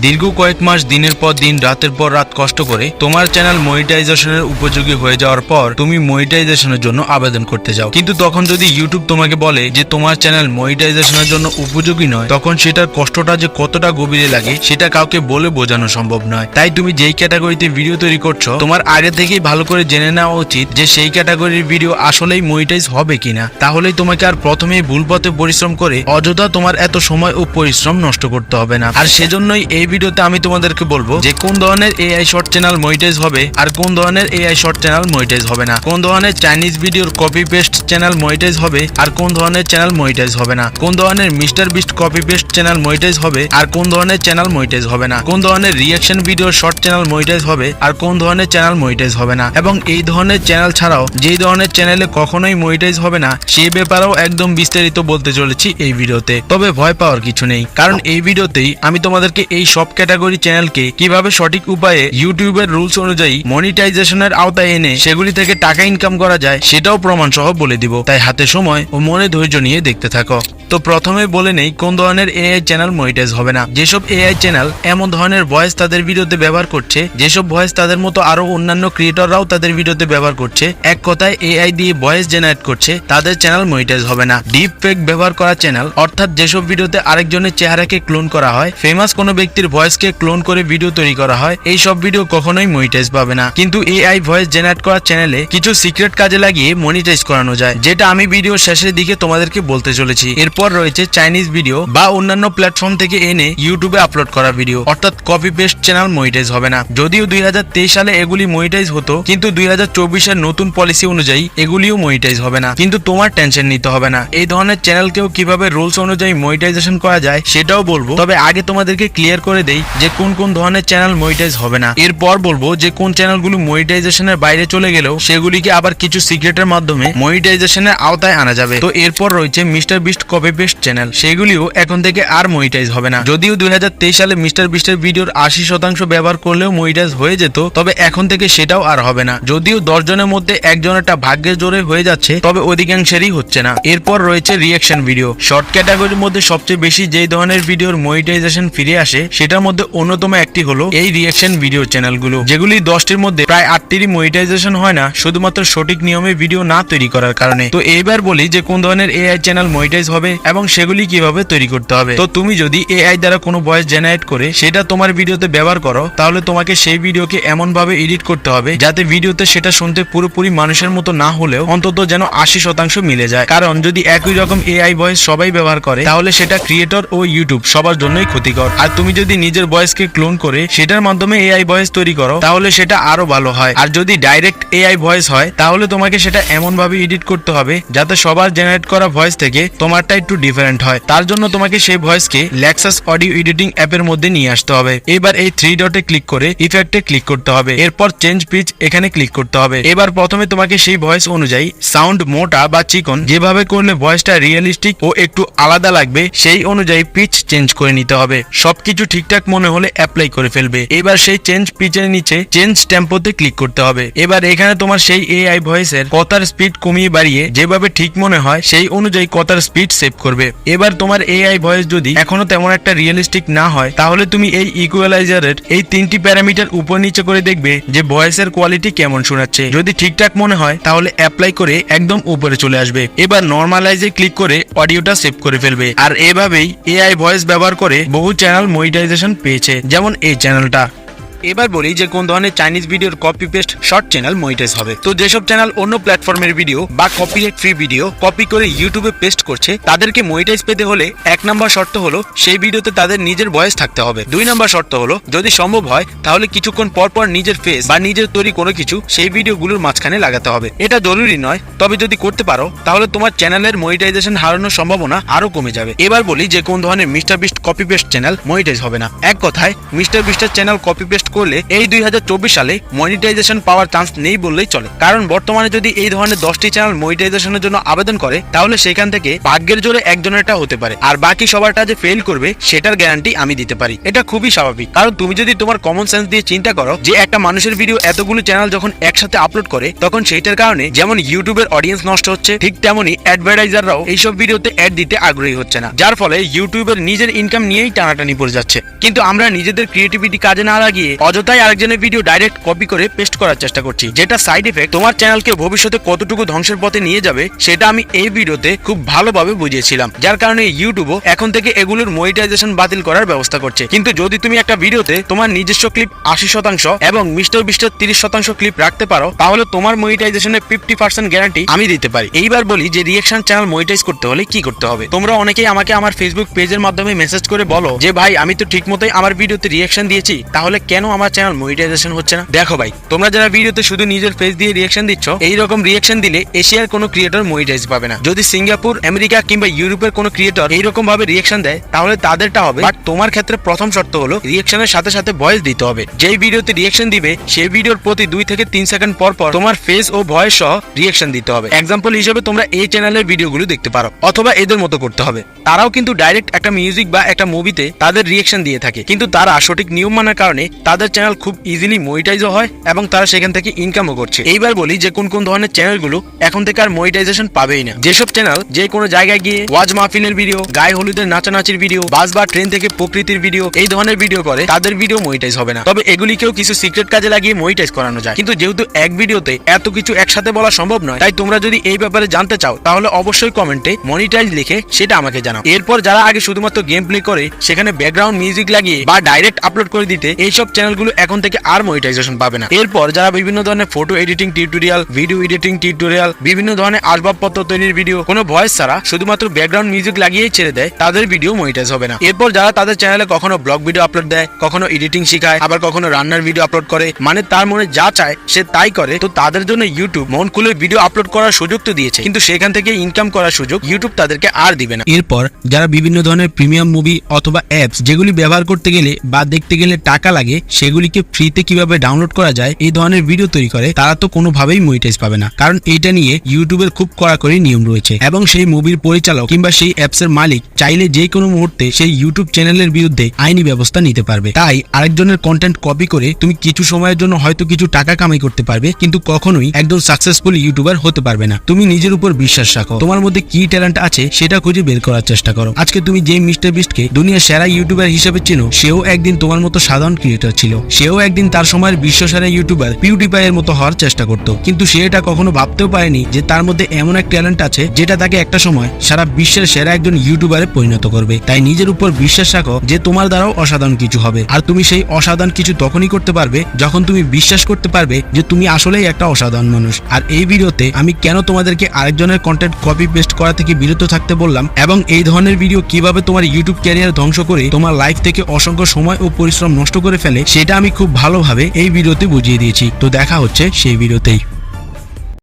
দীর্ঘ কয়েক মাস দিনের পর দিন রাতের পর রাত কষ্ট করে তোমার চ্যানেল মনিটাইজেশনের উপযোগী হয়ে যাওয়ার পর তুমি মনিটাইজেশনের জন্য আবেদন করতে যাও, কিন্তু তখন যদি ইউটিউব তোমাকে বলে যে তোমার চ্যানেল মনিটাইজেশনের জন্য উপযোগী নয়, তখন সেটার কষ্টটা যে কতটা গভীরে লাগে সেটা কাউকে বলে বোঝানো সম্ভব নয়। তাই তুমি যেই ক্যাটাগরিতে ভিডিও তৈরি করছো, তোমার আগে থেকেই ভালো করে জেনে নেওয়া উচিত যে সেই ক্যাটাগরির ভিডিও আসলেই মনিটাইজ হবে কিনা। তাহলেই তোমাকে আর প্রথমেই ভুল পথে পরিশ্রম করে অযথা তোমার এত সময় ও পরিশ্রম নষ্ট করতে হবে না। আর সেজন্যই এই ভিডিওতে আমি তোমাদেরকে বলবো যে কোন ধরনের এআই শর্ট চ্যানেল মনিটাইজ হবে আর কোন ধরনের এআই শর্ট চ্যানেল মনিটাইজ হবে না, কোন ধরনের চাইনিজ ভিডিওর কপি পেস্ট চ্যানেল মনিটাইজ হবে আর কোন ধরনের চ্যানেল মনিটাইজ হবে না, কোন ধরনের mister Beast copy paste channel monetize হবে আর কোন ধরনের চ্যানেল মনিটাইজ হবে না, কোন ধরনের রিঅ্যাকশন ভিডিওর শর্ট চ্যানেল মনিটাইজ হবে আর কোন ধরনের চ্যানেল মনিটাইজ হবে না, এবং এই ধরনের চ্যানেল ছাড়াও যেই ধরনের চ্যানেলে কখনোই মনিটাইজ হবে না সেই ব্যাপারেও একদম বিস্তারিত বলতে চলেছি এই ভিডিওতে। তবে ভয় পাওয়ার কিছু নেই, কারণ এই ভিডিওতেই আমি তোমাদেরকে এই সব ক্যাটাগরি চ্যানেলকে কিভাবে সঠিক উপায়ে ইউটিউবের রুলস অনুযায়ী মনিটাইজেশনের আওতায় এনে সেগুলি থেকে টাকা ইনকাম করা যায় সেটাও প্রমাণ সহ বলে দিব। তাই হাতে সময় ও মনে ধৈর্য নিয়ে দেখতে থাকো। তো প্রথমে বলে নেই কোন ধরনের এআই চ্যানেল মনিটাইজ হবে না। যেসব এআই চ্যানেল এমন ধরনের ভয়েস তাদের ভিডিওতে ব্যবহার করছে, যেসব ভয়েস তাদের মতো আরো অন্যান্য ক্রিয়েটররাও তাদের ভিডিওতে ব্যবহার করছে, এক কথায় এআই দিয়ে ভয়েস জেনারেট করছে, তাদের চ্যানেল মনিটাইজ হবে না। ডিপ ফেক ব্যবহার করা চ্যানেল, অর্থাৎ যেসব ভিডিওতে আরেকজনের চেহারাকে ক্লোন করা হয়, ফেমাস কোনো ব্যক্তির ভয়েসকে ক্লোন করে ভিডিও তৈরি করা হয়, এই সব ভিডিও কখনোই মনিটাইজ পাবে না। কিন্তু এআই ভয়েস জেনারেট করা চ্যানেলে কিছু সিক্রেট কাজে লাগিয়ে মনিটাইজ করানো যায়, যেটা আমি ভিডিও শেষের দিকে তোমাদেরকে বলতে চলেছি। এরপর রয়েছে চাইনিজ ভিডিও বা অন্যান্য প্ল্যাটফর্ম থেকে এনে ইউটিউবে আপলোড করা ভিডিও, অর্থাৎ কপি পেস্ট চ্যানেল মনিটাইজ হবে না। যদিও 2023 সালে এগুলি মনিটাইজ হতো, কিন্তু 2024 এর নতুন পলিসি অনুযায়ী এগুলিও মনিটাইজ হবে না। কিন্তু তোমার টেনশন নিতে হবে না, এই ধরনের চ্যানেলকেও কিভাবে রুলস অনুযায়ী মনিটাইজেশন করা যায় সেটাও বলবো। তবে আগে তোমাদেরকে ক্লিয়ার করে দেই যে কোন কোন ধরনের চ্যানেল মনিটাইজ হবে না। এরপর বলবো যে কোন চ্যানেলগুলো মনিটাইজেশনের বাইরে চলে গেলেও সেগুলিকে আবার কিছু সিক্রেটের মাধ্যমে মনিটাইজেশনের আওতায় আনা যাবে। তো এরপর রয়েছে Mister Beast copy paste channel, সেগুলিও এখন থেকে আর মনিটাইজ হবে না। যদিও 2023 সালে মিস্টার বিস্টের ভিডিওর 80% ব্যবহার করলেও মনিটাইজ হয়ে যেত, তবে এখন থেকে সেটাও আর হবে না। যদিও 10 জনের মধ্যে একজনেরটা ভাগ্যের জোরে হয়ে যাচ্ছে, তবে অধিকাংশেরই হচ্ছে না। এরপর রয়েছে রিঅ্যাকশন ভিডিও। শর্ট ক্যাটাগরির মধ্যে সবচেয়ে বেশি যেই ধরনের ভিডিওর মনিটাইজেশন ফিরে আসে সেটার মধ্যে অন্যতম একটি হলো এই রিঅ্যাকশন ভিডিও চ্যানেলগুলো, যেগুলি 10টির মধ্যে প্রায় 8টিরই মনিটাইজেশন হয় না, শুধুমাত্র সঠিক নিয়মে ভিডিও না তৈরি করার কারণে। তো এইবার বলি যে কোন ধরনের এআই চ্যানেল মনিটাইজ হবে এবং সেগুলি কিভাবে তৈরি করতে হবে। তো তুমি যদি এআই দ্বারা কোনো ভয়েস জেনারেট করে সেটা তোমার ভিডিওতে ব্যবহার করো, তাহলে তোমাকে সেই ভিডিওকে এমন ভাবে এডিট করতে হবে যাতে ভিডিওতে সেটা শুনতে পুরোপুরি মানুষের মতো না হলেও অন্তত যেন 80% মিলে যায়। কারণ যদি একই রকম এআই ভয়েস সবাই ব্যবহার করে তাহলে সেটা ক্রিয়েটর ও ইউটিউব সবার জন্যই ক্ষতিকর। আর তুমি যদি নিজের ভয়েসকে ক্লোন করে সেটার মাধ্যমে এআই ভয়েস তৈরি করো তাহলে সেটা আরো ভালো হয়। আর যদি ডাইরেক্ট এআই ভয়েস হয় তাহলে তোমাকে সেটা এমন ভাবে এডিট করতে হবে যাতে সবার জেনারেট করা ভয়েস থেকে তোমারটা একটু ডিফারেন্ট হয়। তার জন্য তোমাকে সেই ভয়েসকে লেক্সাস অডিও এডিটিং অ্যাপের মধ্যে নিয়ে আসতে হবে। এবার এই 3 ডটে ক্লিক করে ইফেক্টে ক্লিক করতে হবে, এরপর চেঞ্জ পিচ এখানে ক্লিক করতে হবে। এবার প্রথমে তোমাকে সেই ভয়েস অনুযায়ী সাউন্ড মোটা বা চিকন যেভাবে করলে ভয়েসটা রিয়েলিস্টিক ও একটু আলাদা লাগবে সেই অনুযায়ী পিচ চেঞ্জ করে নিতে হবে। সবকিছু ঠিকঠাক মনে হলে অ্যাপ্লাই করে ফেলবে। এবার সেই চেঞ্জ পিচের নিচে চেঞ্জ টেম্পোতে ক্লিক করতে হবে। এবার এখানে তোমার সেই এআই ভয়েসের কথার স্পিড কমিয়ে বাড়িয়ে যেভাবে ঠিক মনে হয় সেই অনুযায়ী কথার স্পিড সেভ করবে। এবার তোমার এআই ভয়েস যদি এখনো তেমন একটা রিয়েলিস্টিক না হয় তাহলে তুমি এই ইকুয়ালাইজারের এই 3টি প্যারামিটার উপর নিচে করে দেখবে যে ভয়েসের কোয়ালিটি কেমন শোনাচ্ছে। যদি ঠিকঠাক মনে হয় তাহলে অ্যাপ্লাই করে একদম উপরে চলে আসবে। এবার নরমালাইজে ক্লিক করে অডিওটা সেভ করে ফেলবে। আর এভাবেই এআই ভয়েস ব্যবহার করে বহু চ্যানেল মনিটাইজেশন পেয়েছে, যেমন এই চ্যানেলটা। এবার বলি যে কোন ধরনের চাইনিজ ভিডিওর copy paste short channel monetize হবে। তো যেসব চ্যানেল অন্য প্ল্যাটফর্মের ভিডিও বা কপিরাইট ফ্রি ভিডিও কপি করে ইউটিউবে পেস্ট করছে তাদেরকে মনিটাইজ পেতে হলে 1 নম্বর শর্ত হলো সেই ভিডিওতে তাদের নিজের ভয়েস থাকতে হবে। 2 নম্বর শর্ত হলো যদি সম্ভব হয় তাহলে কিছুক্ষণ পর পর নিজের ফেস বা নিজের তৈরি কোনো কিছু সেই ভিডিওগুলোর মাঝখানে লাগাতে হবে। এটা জরুরি নয়, তবে যদি করতে পারো তাহলে তোমার চ্যানেলের মনিটাইজেশন হারানোর সম্ভাবনা আরো কমে যাবে। এবার বলি যে কোন ধরনের mister Beast copy paste channel monetize হবে না। এক কথায় মিস্টার বিস্টের চ্যানেল কপি পেস্ট পোস্ট করলে এই 2024 সালে মনিটাইজেশন পাওয়ার চান্স নেই বললেই চলে। কারণ বর্তমানে যদি এই ধরনের 10টি চ্যানেল মনিটাইজেশনের জন্য আবেদন করে তাহলে সেখান থেকে ভাগ্যের জোরে একজনেরটা হতে পারে, আর বাকি সবারটা যে ফেল করবে সেটার গ্যারান্টি আমি দিতে পারি। এটা খুবই স্বাভাবিক, কারণ তুমি যদি তোমার কমন সেন্স দিয়ে চিন্তা করো যে একটা মানুষের ভিডিও এতগুলো চ্যানেল যখন একসাথে আপলোড করে তখন সেইটার কারণে যেমন ইউটিউবের অডিয়েন্স নষ্ট হচ্ছে, ঠিক তেমনি অ্যাডভার্টাইজাররাও এইসব ভিডিওতে অ্যাড দিতে আগ্রহী হচ্ছে না, যার ফলে ইউটিউবের নিজের ইনকাম নিয়েই টানাটানি পড়ে যাচ্ছে। কিন্তু আমরা নিজেদের ক্রিয়েটিভিটি কাজে না লাগিয়ে অযথাই আরেকজনের ভিডিও ডাইরেক্ট কপি করে পেস্ট করার চেষ্টা করছি, যেটা সাইড এফেক্ট তোমার চ্যানেলকে ভবিষ্যতে কতটুকু ধ্বংসের পথে নিয়ে যাবে সেটা আমি এই ভিডিওতে খুব ভালোভাবে বুঝিয়েছিলাম, যার কারণে ইউটিউবও এখন থেকে এগুলোর মনিটাইজেশন বাতিল করার ব্যবস্থা করছে। কিন্তু যদি তুমি একটা ভিডিওতে তোমার নিজস্ব ক্লিপ 80% এবং মিস্টার বিস্টার 30% ক্লিপ রাখতে পারো তাহলে তোমার মনিটাইজেশনের 50% গ্যারান্টি আমি দিতে পারি। এইবার বলি যে রিঅ্যাকশন চ্যানেল মনিটাইজ করতে হলে কি করতে হবে। তোমরা অনেকেই আমাকে আমার ফেসবুক পেজের মাধ্যমে মেসেজ করে বলো যে ভাই আমি তো ঠিক মতোই আমার ভিডিওতে রিঅ্যাকশন দিয়েছি, তাহলে কেন আমার চ্যানেল মনিটাইজেশন হচ্ছে না? দেখো ভাই, তোমরা যারা ভিডিওতে শুধু নিজের ফেস দিয়ে রিঅ্যাকশন দিচ্ছ, এইরকম রিঅ্যাকশন দিলে এশিয়ার কোনো ক্রিয়েটর মনিটাইজ পাবে না। যদি সিঙ্গাপুর, আমেরিকা কিংবা ইউরোপের কোনো ক্রিয়েটর এইরকম ভাবে রিঅ্যাকশন দেয় তাহলে তাদেরটা হবে, বাট তোমার ক্ষেত্রে প্রথম শর্ত হলো রিঅ্যাকশনের সাথে সাথে ভয়েস দিতে হবে। যেই ভিডিওতে রিঅ্যাকশন দিবে সেই ভিডিওর প্রতি 2 থেকে 3 সেকেন্ড পর পর তোমার ফেস ও ভয়েস সহ রিঅ্যাকশন দিতে হবে। এক্সাম্পল হিসেবে তোমরা এই চ্যানেলের ভিডিওগুলো দেখতে পারো, অথবা এদের মতো করতে হবে। তারাও কিন্তু ডাইরেক্ট একটা মিউজিক বা একটা মুভিতে তাদের রিঅ্যাকশন দিয়ে থাকে, কিন্তু তারা সঠিক নিয়ম মানার কারণে তাদের চ্যানেল খুব ইজিলি মনিটাইজও হয় এবং তারা সেখান থেকে ইনকামও করছে। এইবার বলি যে কোন কোন ধরনের চ্যানেলগুলো এখন থেকে আর মনিটাইজেশন পাবেই না। যেসব চ্যানেল যে কোনো জায়গায় গিয়ে ওয়াজ মাহফিলের ভিডিও, গায়ে হলুদের নাচানাচির ভিডিও, বাস বা ট্রেন থেকে প্রকৃতির ভিডিও, এই ধরনের ভিডিও করে তাদের ভিডিও মনিটাইজ হবে না। তবে এগুলিকেও কিছু সিক্রেট কাজে লাগিয়ে মনিটাইজ করানো যায়, কিন্তু যেহেতু এক ভিডিওতে এত কিছু একসাথে বলা সম্ভব নয়, তাই তোমরা যদি এই ব্যাপারে জানতে চাও তাহলে অবশ্যই কমেন্টে মনিটাইজ লিখে সেটা আমাকে জানাও। এরপর যারা আগে শুধুমাত্র গেম প্লে করে সেখানে ব্যাকগ্রাউন্ড মিউজিক লাগিয়ে বা ডাইরেক্ট আপলোড করে দিতে, এইসব চ্যানেলগুলো এখন থেকে আর মনিটাইজেশন পাবে না। এরপর যারা বিভিন্ন ধরনের photo editing tutorial, video editing tutorial, বিভিন্ন ধরনের আসবাবপত্র তৈরির ভিডিও কোনো ভয়েস ছাড়া শুধুমাত্র ব্যাকগ্রাউন্ড মিউজিক লাগিয়েই ছেড়ে দেয়, তাদের ভিডিও মনিটাইজ হবে না। এরপর যারা তাদের চ্যানেলে কখনো ব্লগ ভিডিও আপলোড দেয়, কখনো এডিটিং শেখায়, আবার কখনো রান্নার ভিডিও আপলোড করে, মানে তার মনে যা চায় সে তাই করে, তো তাদের জন্য ইউটিউব মন খুলে ভিডিও আপলোড করার সুযোগ তো দিয়েছে, কিন্তু সেখান থেকে ইনকাম করার সুযোগ ইউটিউব তাদেরকে আর দিবে না। এরপর যারা বিভিন্ন ধরনের প্রিমিয়াম মুভি অথবা অ্যাপস যেগুলি ব্যবহার করতে গেলে বা দেখতে গেলে টাকা লাগে সেগুলিকে ফ্রিতে কিভাবে ডাউনলোড করা যায় এই ধরনের ভিডিও তৈরি করে, তারা তো কোনোভাবেই মনিটাইজ পাবে না, কারণ এইটা নিয়ে ইউটিউবের খুব কড়াকড়ি নিয়ম রয়েছে এবং সেই মুভির পরিচালক কিংবা সেই অ্যাপসের মালিক চাইলে যে কোনো মুহূর্তে সেই ইউটিউব চ্যানেলের বিরুদ্ধে আইনি ব্যবস্থা নিতে পারবে। তাই আরেকজনের কন্টেন্ট কপি করে তুমি কিছু সময়ের জন্য হয়তো কিছু টাকা কামাই করতে পারবে, কিন্তু কখনোই একদম সাকসেসফুল ইউটিউবার হতে পারবে না। তুমি নিজের উপর বিশ্বাস রাখো, তোমার মধ্যে কি ট্যালেন্ট আছে সেটা খুঁজে বের করার চেষ্টা করো। আজকে তুমি যে মিস্টার বিস্টকে দুনিয়ার সেরা ইউটিউবার হিসেবে চেনো, সেও একদিন তোমার মতো সাধারণ ক্রিয়েটর ছিল। সেও একদিন তার সময়ের বিশ্বসেরা ইউটিউবার পিউডিপাই এর মতো হওয়ার চেষ্টা করত, কিন্তু সে এটা কখনো ভাবতেও পারেনি যে তার মধ্যে এমন এক ট্যালেন্ট আছে যেটা তাকে একটা সময় সারা বিশ্বের সেরা একজন ইউটিউবারে পরিণত করবে। তাই নিজের উপর বিশ্বাস রাখো যে তোমার দ্বারাও অসাধারণ কিছু হবে, আর তুমি সেই অসাধারণ কিছু তখনই করতে পারবে যখন তুমি বিশ্বাস করতে পারবে যে তুমি আসলেই একটা অসাধারণ মানুষ। আর এই ভিডিওতে আমি কেন তোমাদেরকে আরেকজনের কন্টেন্ট কপি পেস্ট করা থেকে বিরত থাকতে বললাম এবং এই ধরনের ভিডিও কিভাবে তোমার ইউটিউব ক্যারিয়ার ধ্বংস করে তোমার লাইফ থেকে অসংখ্য সময় ও পরিশ্রম নষ্ট করে ফেলে, সেটা আমি খুব ভালোভাবে এই ভিডিওতে বুঝিয়ে দিয়েছি। তো দেখা হচ্ছে সেই ভিডিওতেই।